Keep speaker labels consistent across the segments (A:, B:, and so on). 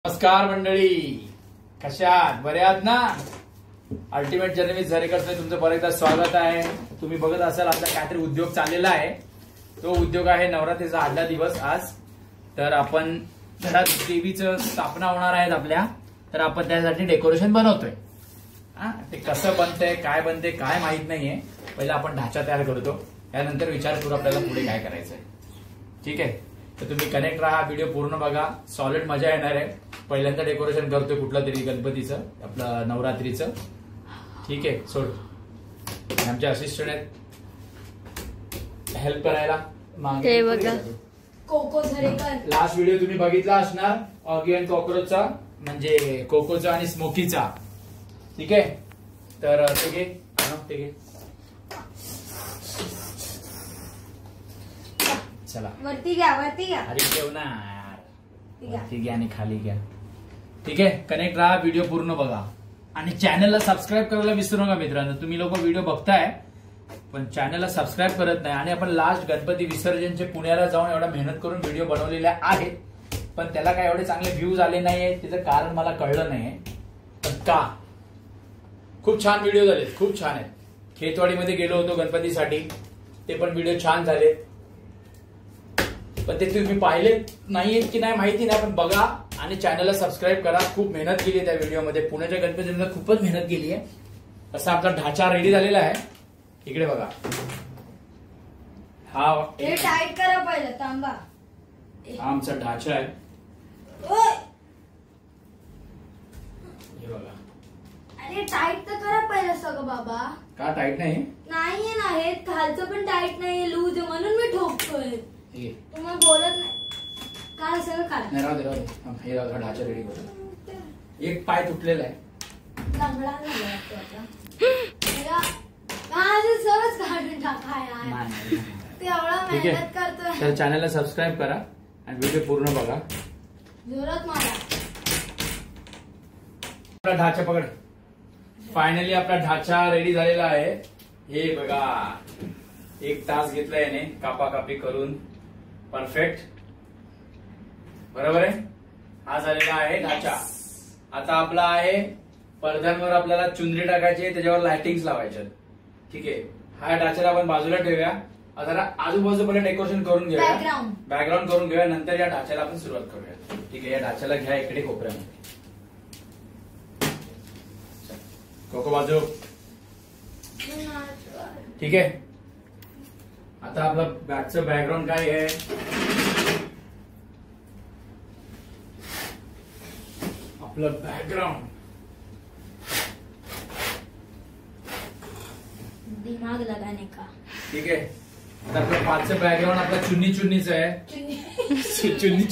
A: नमस्कार मंडळी, कशा आहात? बरे आहात ना? अल्टिमेट जर्नी विथ झरेकरचं तुमचं परत एकदा स्वागत आहे. तुम्ही बघत असाल आपला काहीतरी उद्योग चाललेला आहे. तो उद्योग आहे नवरात्रीचा आदला दिवस आज. तर आपण घरात देवीचं स्थापना होणार आहेत आपल्या, तर आपण त्यासाठी डेकोरेशन बनवतोय. ते कसं बनतंय काय माहित नाहीये. पहिला आपण ढाचा तयार करतो, त्यानंतर विचार करू आपल्याला पुढे काय करायचंय. ठीक आहे, तर तुम्ही कनेक्ट राहा, व्हिडिओ पूर्ण बघा, सॉलिड मजा येणार आहे. पहिल्यांदा डेकोरेशन करतोय कुठलं तरी गणपतीचं, आपलं नवरात्रीचं. ठीक आहे, सोड. आमचे असिस्टंट आहेत हेल्प करायला.
B: ते बघा,
C: कोको झरेकर.
A: लास्ट व्हिडिओ तुम्ही बघितला असणार ऑगी अँड कॉकरोचचा, म्हणजे कोकोचा आणि स्मोकीचा. ठीक आहे, तर ते घे, ते घे. चला
C: वरती घ्या.
A: अरे ठेव ना यार, वरती घ्या आणि खाली घ्या. ठीक आहे, कनेक्ट राहा, व्हिडिओ पूर्ण बघा आणि चॅनलला सबस्क्राईब करायला विसरू नका मित्रांनो. तुम्ही लोक व्हिडिओ बघताय पण चॅनलला सबस्क्राईब करत नाही. आणि आपण लास्ट गणपती विसर्जनचे पुण्याला जाऊन एवढा मेहनत करून व्हिडिओ बनवलेल्या आहेत, पण त्याला काय एवढे चांगले व्ह्यूज आले नाहीये. त्याचं कारण मला कळलं नाहीये, पण का. खूप छान व्हिडिओ झाले, खूप छान आहेत. खेतवाडीमध्ये गेलो होतो गणपतीसाठी, ते पण व्हिडिओ छान झाले. पण ते तुम्ही पाहिले नाहीये की नाही माहिती नाही, पण बघा आणि चॅनलला सबस्क्राईब करा. खूप मेहनत केली त्या व्हिडिओमध्ये, पुण्याच्या गणपतीमध्ये खूपच मेहनत केली आहे. असा आपला ढाचा रेडी झालेला आहे. इकडे बघा, हा
C: टाईट करा पहिलं, थांबा.
A: हा आमचा ढाचा आहे. हे बघा.
C: अरे टाईट तर करा पहिलं सगळं बाबा.
A: का टाईट नाही?
C: नाहीये ना, हे खालचं पण टाईट नाहीये, लूज आहे म्हणून मी ठोकतोय. तुम्हाला बोलत नाही काय, सगळं काढा.
A: नाही, राहू दे. हे ढाचा रेडी करतो. एक पाय तुटलेला आहे,
C: लंगडा झाला सहज काढून टाका यार. तेवढा मेहनत करतोय.
A: तर चॅनलला सबस्क्राईब करा आणि व्हिडिओ पूर्ण बघा.
C: जोरात मारा.
A: आपला ढाचा पकड. फायनली आपला ढाचा रेडी झालेला आहे. हे बघा, 1 तास घेतला याने कापाकापी करून. परफेक्ट, बरोबर आहे. हा झालेला आहे ढाचा. आता आपला आहे पडद्यांवर आपल्याला चुनरी टाकायची आहे, त्याच्यावर लाइटिंग्स लावायच्या. ठीक आहे, हा ढाच्याला आपण बाजूला ठेवूया. आता आजूबाजूला डेकोरेशन करून घेऊया, बॅकग्राऊंड करून घेऊया, नंतर या ढाच्याला आपण सुरुवात करूया. ठीक आहे, या ढाच्याला घ्या इकडे कोपऱ्यामध्ये. कोको बाजू. ठीक आहे, आता आपलं बॅकचं बॅकग्राऊंड काय आहे? आपलं बॅकग्राऊंड
C: दिमाग लगाने का.
A: ठीक आहे, तर आपलं पाचचं बॅकग्राऊंड आपला चुन्नीचं आहे. चुन्नी म्हणजे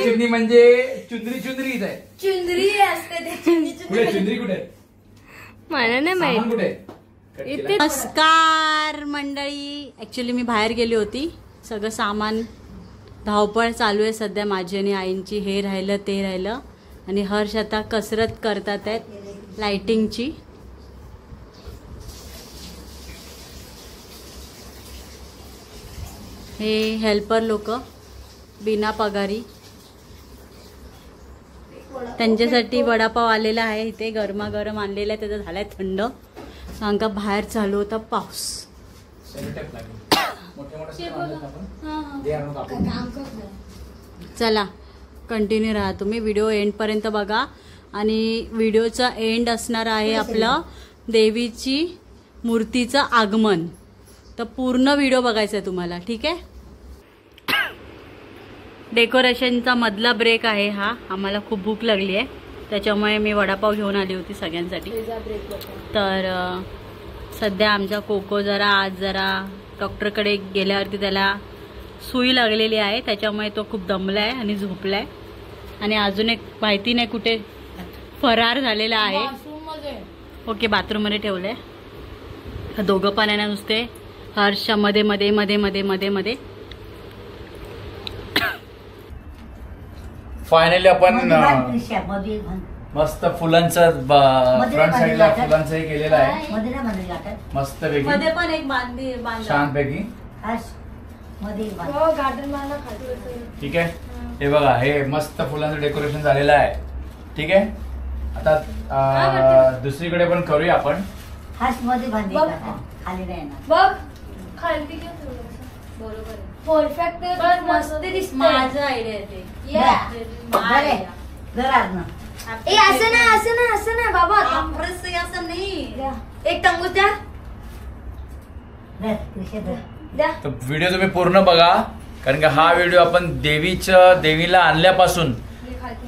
A: चुन्नी म्हणजे चुंदरीच आहे.
C: चुंदरी असते ते.
A: चुंदरी कुठे?
B: मला नाही माहित
A: कुठे?
B: नमस्कार मंडळी, ऍक्च्युली मी बाहेर गेली होती. सगळं सामान, धावपळ चालू आहे सध्या माझी आणि आईंची. हे राहिलं ते राहिलं, आणि हर्ष आता कसरत करतात आहेत लाइटिंगची. हे हेल्पर लोक बिना पगारी, त्यांच्यासाठी वडापाव आलेला आहे इथे, गरमागरम आणलेला आहे. त्याचा झालाय थंड. सांगा बाहेर चालू होता पाऊस. चला कंटिन्यू राहा तुम्ही, व्हिडिओ एंड पर्यंत बघा. आणि व्हिडिओचा एंड असणार आहे आपलं देवीची मूर्तीचं आगमन. तर पूर्ण व्हिडिओ बघायचा आहे तुम्हाला. ठीक आहे, डेकोरेशनचा मधला ब्रेक आहे हा. आम्हाला खूप भूक लागली आहे, त्याच्यामुळे मी वडापाव घेऊन आली होती सगळ्यांसाठी. तर सध्या आमचा कोको आज जरा डॉक्टरकडे गेल्यावरती त्याला सुई लागलेली आहे, त्याच्यामुळे तो खूप दमलाय आणि झोपलाय. आणि अजून एक माहिती नाही कुठे फरार झालेला आहे. ओके, बाथरूममध्ये ठेवलंय. दोघं पण आहे ना नुसते हर्षा मध्ये मध्ये मध्ये मध्ये मध्ये मध्ये.
A: फायनली आपण मस्त फुलांचं फ्रंट साईडला फुलांचं हे केलेलं आहे मस्त पैकी,
B: मध्ये पण एक बांधी
A: छान पैकी.
C: हो गार्डन मला खातो.
A: ठीक आहे. हे बघा हे मस्त फुलांचं डेकोरेशन झालेलं आहे. ठीक आहे. आता दुसरीकडे पण करूया आपण.
C: बघ खाली घे थोडंसं. बरोबर आहे. परफेक्ट मस्त दिसतंय.
B: माझं आयडिया आहे
C: ए असं नाही बाबा.
B: असं नाही.
C: एक टंगूस द्या.
A: तर व्हिडिओ तुम्ही पूर्ण बघा, कारण की हा व्हिडिओ आपण देवीला आणल्यापासून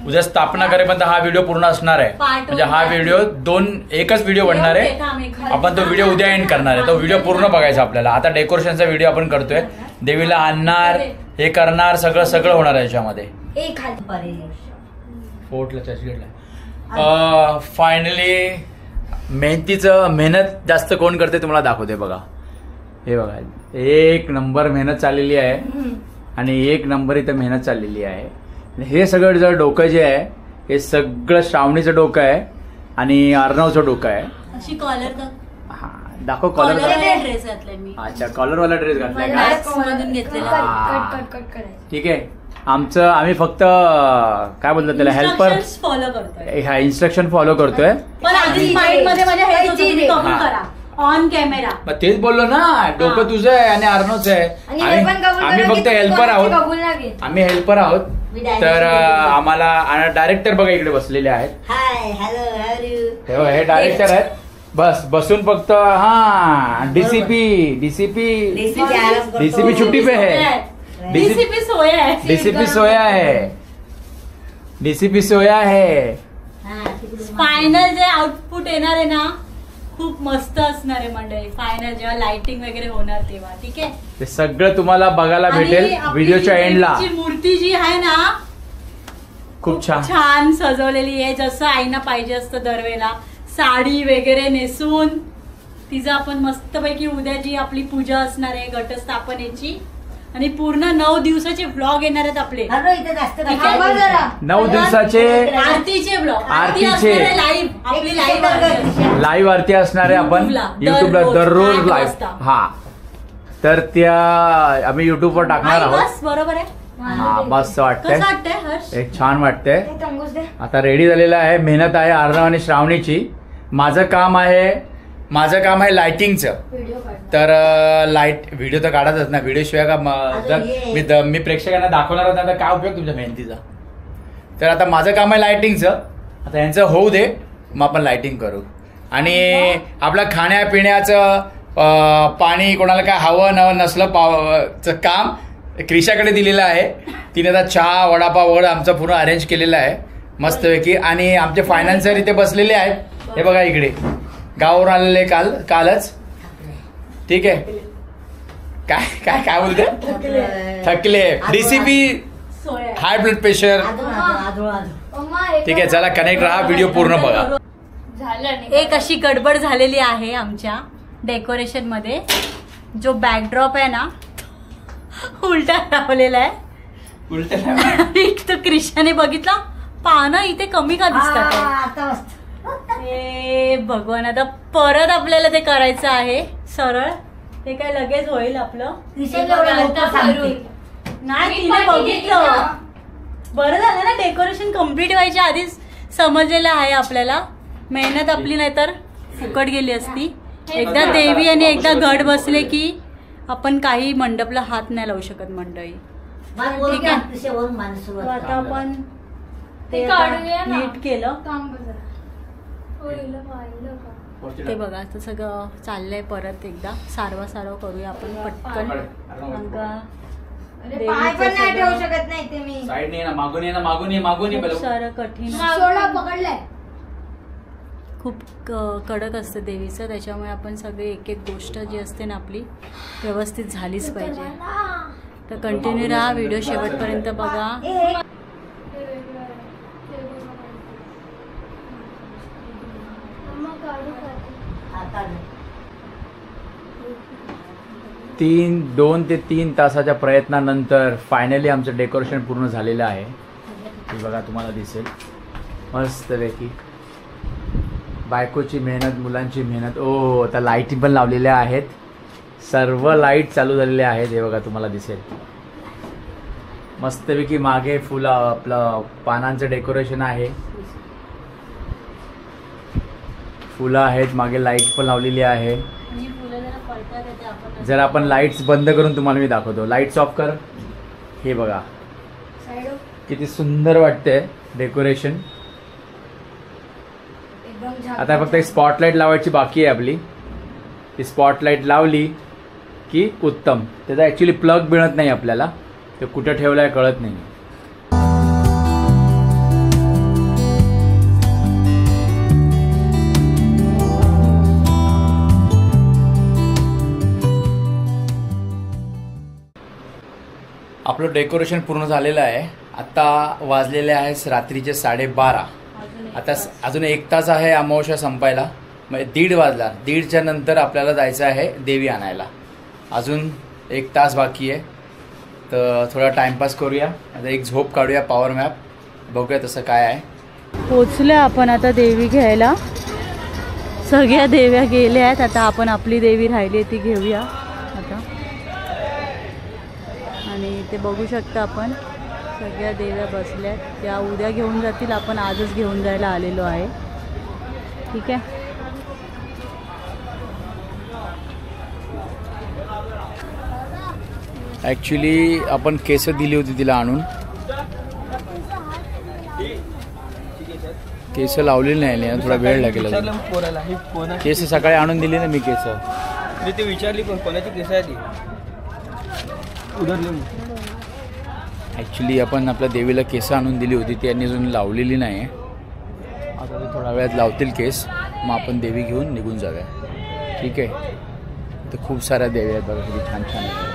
A: उद्या स्थापना करेपर्यंत हा व्हिडिओ पूर्ण असणार आहे. म्हणजे हा व्हिडिओ एकच व्हिडिओ बनणार आहे. आपण तो व्हिडिओ उद्या एंड करणार आहे. तो व्हिडिओ पूर्ण बघायचा आपल्याला. आता डेकोरेशनचा व्हिडिओ आपण करतोय. देवीला आणणार, हे करणार, सगळं होणार आहे याच्यामध्ये. फायनली मेहनत जास्त कोण करते तुम्हाला दाखवते बघा. हे बघा एक नंबर मेहनत चाललेली आहे आणि एक नंबर इथं मेहनत चाललेली आहे. हे सगळं जर डोकं जे आहे हे सगळं श्रावणीचं डोकं आहे आणि अर्णवचं डोकं आहे.
B: अशी कॉलर
A: हा दाखव. कॉलर
B: ड्रेस घातलाय मी.
A: अच्छा कॉलरवाला ड्रेस घातलाय
B: मधून घेतलेला.
A: ठीक आहे. आम्ही फक्त काय बोलतात त्याला हेल्पर
B: फॉलो करतोय.
A: हा इन्स्ट्रक्शन फॉलो करतोय.
B: पण आधी माइंड मध्ये माझ्या हे कमी करा ऑन कॅमेरा.
A: मग तेच बोललो ना, डोकं तुझं आहे आणि अर्णवचं आहे. आम्ही फक्त हेल्पर आहोत. आम्ही हेल्पर आहोत. तर आम्हाला डायरेक्टर बघा इकडे बसलेले आहेत. हे डायरेक्टर आहेत. बसून फक्त डीसीपी छुट्टी पे है. डीसीपी सोया है.
B: फायनल जे आउटपुट येणार आहे ना खूप मस्त असणार आहे मंडळी. फायनल जेव्हा लाइटिंग वगैरे होणार तेव्हा. ठीक आहे.
A: ते सगळं तुम्हाला बघायला भेटेल व्हिडिओच्या एंडला.
B: मूर्ती जी आहे ना
A: खूप
B: छान सजवलेली आहे, जसं आईना पाहिजे असतं दरवेळेला. साडी वगैरे नेसून तिचं आपण मस्तपैकी उद्या जी आपली पूजा असणार आहे घटस्थापनेची आणि पूर्ण 9 दिवसाचे व्लॉग येणार आहेत आपले.
A: 9 दिवसाचे
B: आरतीचे व्लॉग.
A: आरतीचे
B: आपली
A: लाईव्ह आरती असणार आहे. आपण युट्यूबला दररोज लाईव्ह. हा तर त्या आम्ही युट्यूबवर टाकणार आहोत.
B: बरोबर आहे.
A: हा मस्त वाटतंय. एक छान वाटतंय. आता रेडी झालेला आहे. मेहनत आहे अर्णव आणि श्रावणीची. माझं काम आहे लाइटिंगचं. तर व्हिडिओ तर काढायच ना. व्हिडिओ शिवाय का मी प्रेक्षकांना दाखवणार होता तर काय उपयोग तुमच्या मेहनतीचा. तर आता माझं काम आहे लाइटिंगचं. आता यांचं होऊ दे मग आपण लाइटिंग करू. आणि आपलं खाण्यापिण्याचं पाणी कोणाला काय हवं नसलं काम क्रिशाकडे दिलेलं आहे. तिने आता चहा वडापाव वगैरे आमचं पूर्ण अरेंज केलेलं आहे मस्तपैकी. आणि आमचे फायनान्सर इथे बसलेले आहेत. हे बघा इकडे गावावरून आलेले कालच. ठीक आहे. काय बोलते थकले. DCP high blood pressure. ठीक आहे चला कनेक्ट राहा. व्हिडिओ पूर्ण बघा.
B: एक अशी गडबड झालेली आहे आमच्या डेकोरेशन मध्ये. जो बॅकड्रॉप आहे ना उलटा लावलेला आहे. तो क्रिशाने बघितला पानं इथे कमी का दिसतात. हे भगवान आता परत आपल्याला ते करायचं आहे सरळ. ते काय लगेच होईल आपलं. नाही तिने बघितलं. बरं झालं ना डेकोरेशन कम्प्लीट व्हायच्या आधीच समजलेलं आहे आपल्याला. मेहनत आपली नाहीतर फुकट गेली असती. एकदा देवी आणि एकदा घट बसले की आपण काही मंडपला हात नाही लावू शकत मंडळी. ठीक आहे. आता आपण ते नीट केलं. ते बघा आता सगळं चाललंय. परत एकदा सारवा करूया आपण पटकन. खूप सारं कठीण खूप कडक असतं देवीचं. त्याच्यामुळे आपण सगळे एक गोष्ट जी असते ना आपली व्यवस्थित झालीच पाहिजे. तर कंटिन्यू राहा. व्हिडिओ शेवटपर्यंत बघा.
A: 2 ते 3 तासाच्या प्रयत्नानंतर फायनली आमचं डेकोरेशन पूर्ण झालेलं आहे. हे बघा तुम्हाला दिसेल मस्तपैकी. बायकोची मेहनत, मुलांची मेहनत. आता लाईटी पण लावलेल्या आहेत. सर्व लाईट चालू झालेले आहेत. हे बघा तुम्हाला दिसेल मस्तपैकी मागे फुलं आपलं पानांचं डेकोरेशन आहे. फुलं आहेत मागे, लाईट पण लावलेली आहे. जर आपण लाईट्स बंद करून तुम्हाला मी दाखवतो. लाईट्स ऑफ कर. हे बघा किती सुंदर वाटते डेकोरेशन. आता फक्त एक स्पॉटलाईट लावायची बाकी आहे आपली. ती स्पॉटलाईट लावली की उत्तम. त्याचा ॲक्च्युली प्लग मिळत नाही आपल्याला, ते कुठं ठेवलाय कळत नाही. आपलं डेकोरेशन पूर्ण झालेलं आहे. आता वाजलेले आहे रात्रीचे 12:30. आता अजून 1 तास आहे अमावस्या संपायला. म्हणजे 1:30 वाजला. 1:30च्या नंतर आपल्याला जायचं आहे देवी आणायला. अजून 1 तास बाकी आहे. तर थोडा टाइमपास करूया. आता एक झोप काढूया, पॉवर मॅप बघूया तसं काय आहे.
B: पोचले आपण आता देवी घ्यायला. सगळ्या देव्या गेल्या आहेत. आता आपण आपली देवी राहिली ती घेऊया आता. आणि ते बघू शकता आपण सगळ्या देव्या बसल्यात. त्या उद्या घेऊन जातील, आपण आजच घेऊन जायला आलेलो आहे. ठीक आहे.
A: ॲक्च्युली आपण केस दिली होती तिला आणून. केस लावलेली नाही, थोडा वेळ लागेल. केस सकाळी आणून दिली ना मी केस.
D: ती विचारली पण कोणाची केस आहे ती उधरली.
A: ॲक्च्युली आपण आपल्या देवीला केस आणून दिली होती, ती यांनी अजून लावलेली नाही. आता ते थोड्या वेळात लावतील केस, मग आपण देवी घेऊन निघून जाऊया. ठीक आहे. तर खूप साऱ्या देवी आहेत बघा, किती छान छान आहेत.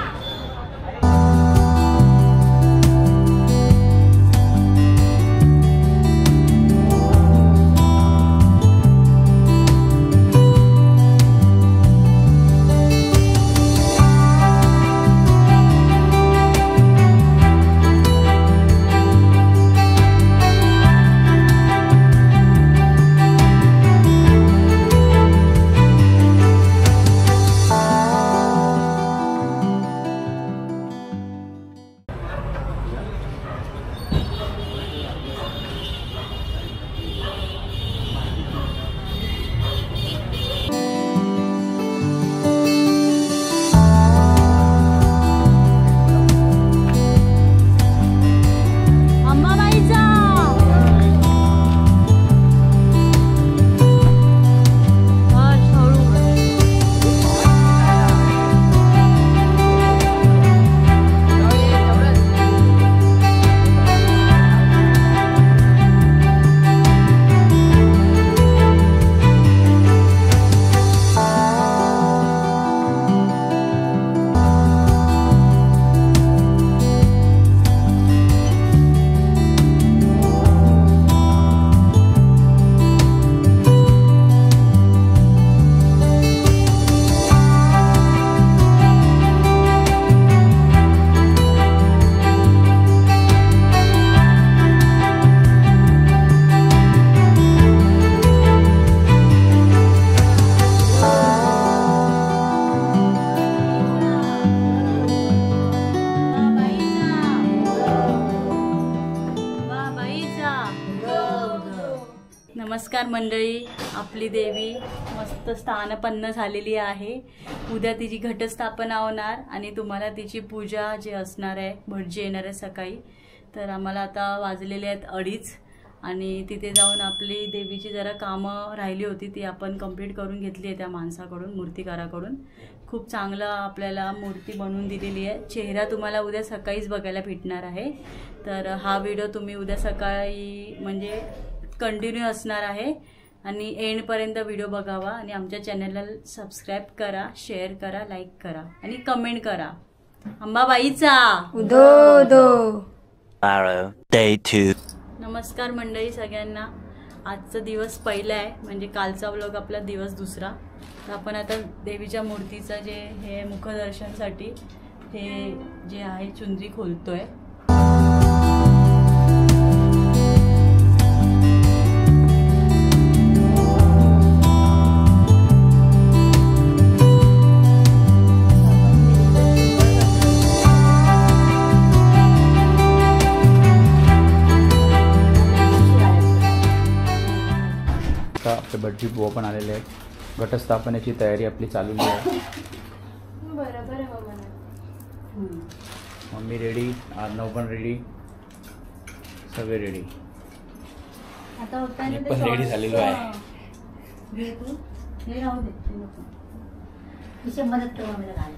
B: नमस्कार मंडळी, आपली देवी मस्त स्थानपन्न झालेली आहे. उद्या तिची घटस्थापना होणार आणि तुम्हाला तिची पूजा जे असणार आहे, भटजी येणार आहे सकाळी. तर आम्हाला आता वाजलेले आहेत 2:30 आणि तिथे जाऊन आपली देवीची जरा कामं राहिली होती ती आपण कंप्लीट करून घेतली आहे त्या माणसाकडून, मूर्तिकाराकडून. खूप चांगलं आपल्याला मूर्ती बनवून दिलेली आहे. चेहरा तुम्हाला उद्या सकाळीच बघायला भेटणार आहे. तर हा व्हिडिओ तुम्ही उद्या सकाळी म्हणजे कंटिन्यू असणार आहे आणि एंडपर्यंत व्हिडिओ बघावा आणि आमच्या चॅनलला सबस्क्राईब करा, शेअर करा, लाईक करा आणि कमेंट करा. अंबाबाईचा
C: उदो दो.
D: Day 2.
B: नमस्कार मंडळी सगळ्यांना. आजचा दिवस पहिला आहे म्हणजे कालचा व्लॉग आपला दिवस दुसरा. तर आपण आता देवीच्या मूर्तीचं जे हे मुखदर्शनसाठी हे जे आहे चुंदरी खोलतोय.
A: वाजता आपले बड्डी बुवा पण आलेले आहेत. घटस्थापनेची तयारी आपली चालवली आहे.
C: बरोबर आहे बाबा.
A: मम्मी रेडी, आर्नव पण रेडी, सगळे रेडी.
B: आता
A: मी पण रेडी झालेलो आहे.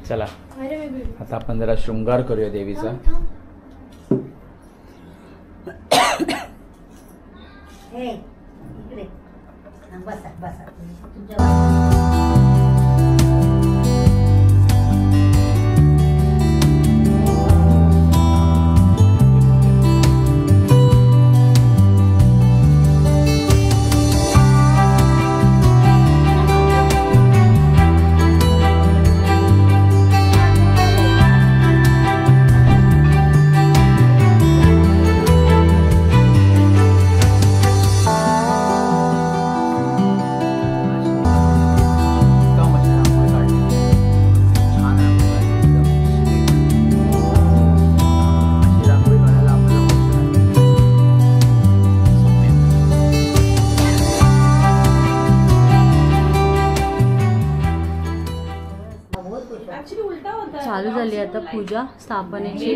A: चला आता आपण जरा शृंगार करूया देवीचा.
B: चालू झाली आता पूजा स्थापनेची.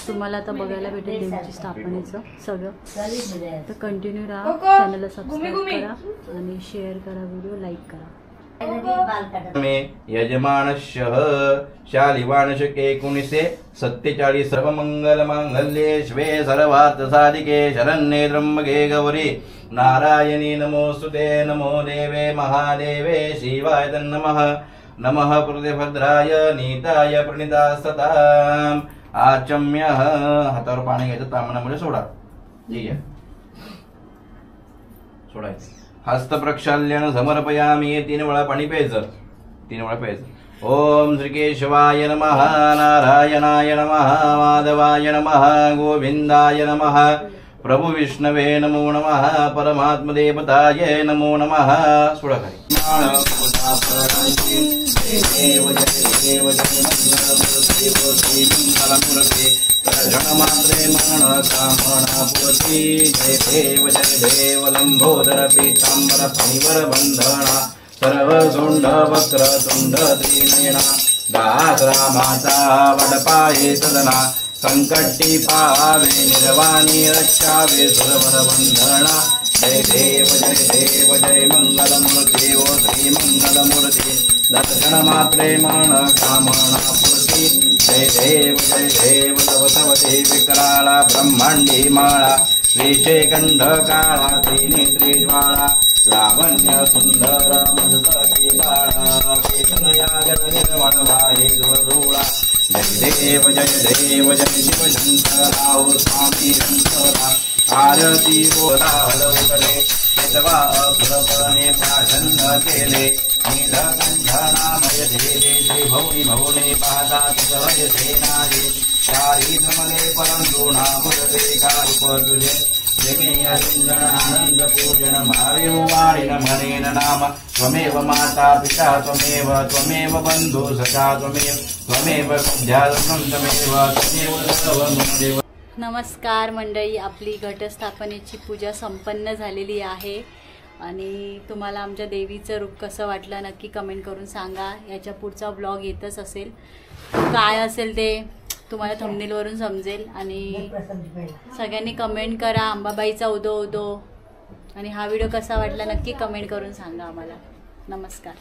B: तुम्हाला आता बघायला भेटेल देवीची स्थापनेचं सगळं. तर कंटिन्यू राहा, चॅनलला सबस्क्राईब करा आणि शेअर करा, व्हिडिओ लाईक करा.
E: मे यजमानश्यः शालिवानशके 47 सर्वमंगल मांगल्ये शिवे सर्वार्थ साधिके शरण्ये त्र्यंबके गौरी नारायणी नमोस्तुते. नमो देवे महादेवे शिवाय तन्नमः. नमः प्रतिभद्राय नीताय प्रणितास्तताम्. आचम्यः हातावर पाणी घ्यायचं, तामणामध्ये सोडा. ठीक आहे, सोडायचं. हस्त प्रक्षाल्यन समर्पयामी. 3 वेळा पाणी प्यायचं, 3 वेळा प्यायचं. ओम श्री केशवाय नमः, नारायणाय नमः, माधवाय नमः, गोविंदाय नमः, प्रभु विष्णवे नमो नमः, परमात्म देवताय नमो नमः. सोडा खाली. मात्रे मन कामना पुरती. जय देव लंबोदर पीतांबर फणिवर बंधना. सर्व सोंड वक्र तुंड त्रिनयना. दासरा माता वडपाये सदना. संकटी पावे निर्वाणी रक्षावे सुरवर बंधना. जय देव जय मंगलमूर्ती. ओ श्री मंगलमूर्ती. दर्शन मात्रे मन कामना पुरती. जय देव तव तव देवी कराळा ब्रह्मांडी माळा. श्रीशेखंड काळा त्रिनेत्री ज्वाळा. लावण्य सुंदर मधुसरती बाळा. केतनयागन निर्मळ वाहे जुळजुळा. जय देव जय शिव शंकराव स्वामी शंकरा. आरती बोला हलवले केतवा असुरपणे प्राशन्न केले. नीलकंठनामय देवे श्री भौनी भवने पाहता तिथय सेनाजे. चारी समले परंतु नामुरते कारूप तुझे. आनंद पूजन भावे वाणिन मनेन नाम. त्वमेव माता पिता त्वमेव बंधु सखा त्वमेव विद्यारत्नं त्वमेव सर्वदेव.
B: नमस्कार मंडळी, आपली घटस्थापनेची पूजा संपन्न झालेली आहे आणि तुम्हाला आमच्या देवीचं रूप कसं वाटलं नक्की कमेंट करून सांगा. याच्या पुढचा व्लॉग येतच असेल, काय असेल ते तुम्हाला थंबनेलवरून समजेल. आणि सगळ्यांनी कमेंट करा अंबाबाईचा उदो उदो. आणि हा व्हिडिओ कसा वाटला नक्की कमेंट करून सांगा आम्हाला. नमस्कार.